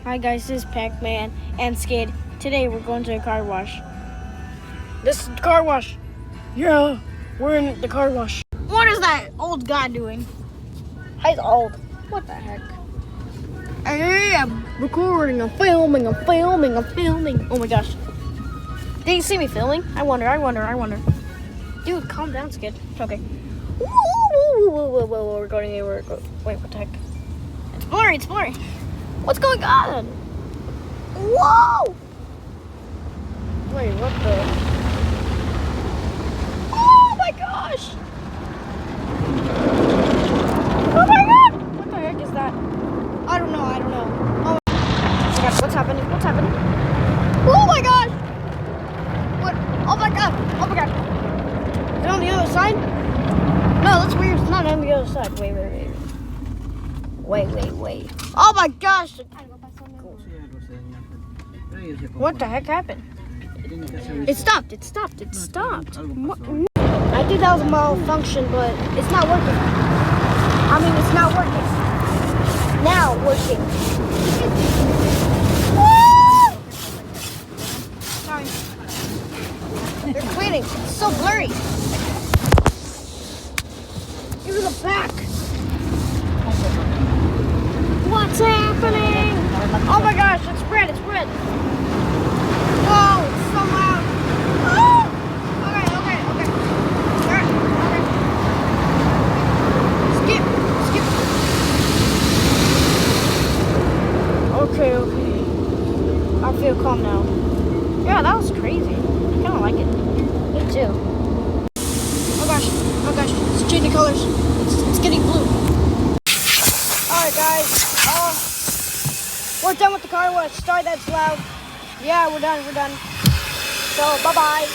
Hi guys, this is Pac-Man and Skid. Today we're going to a car wash. This is the car wash. Yeah, we're in the car wash. What is that old guy doing? He's old. What the heck? Hey, I'm recording, I'm filming. Oh my gosh. Did you see me filming? I wonder. Dude, calm down, Skid. Okay. Whoa, we're going anywhere. Wait, what the heck? It's blurry. What's going on? Whoa! Wait, what the? Oh my gosh! Oh my god! What the heck is that? I don't know. Oh my gosh, what's happening? Oh my gosh! What? Oh my god! Is it on the other side? No, that's weird. It's not on the other side. Wait. Oh my gosh! What the heck happened? It stopped. What? I think that was a malfunction, but it's not working. It's not working. Now working. Sorry. They're cleaning. It's so blurry. Even the back. What's happening? Oh my gosh, it's red. Whoa, it's so loud. Oh! Okay. Skip. Okay. I feel calm now. Yeah, that was crazy. I kind of like it. Me too. Oh gosh, it's changing colors. It's getting blue. Alright guys, we're done with the car wash. Sorry that's loud. Yeah, we're done. So, bye-bye.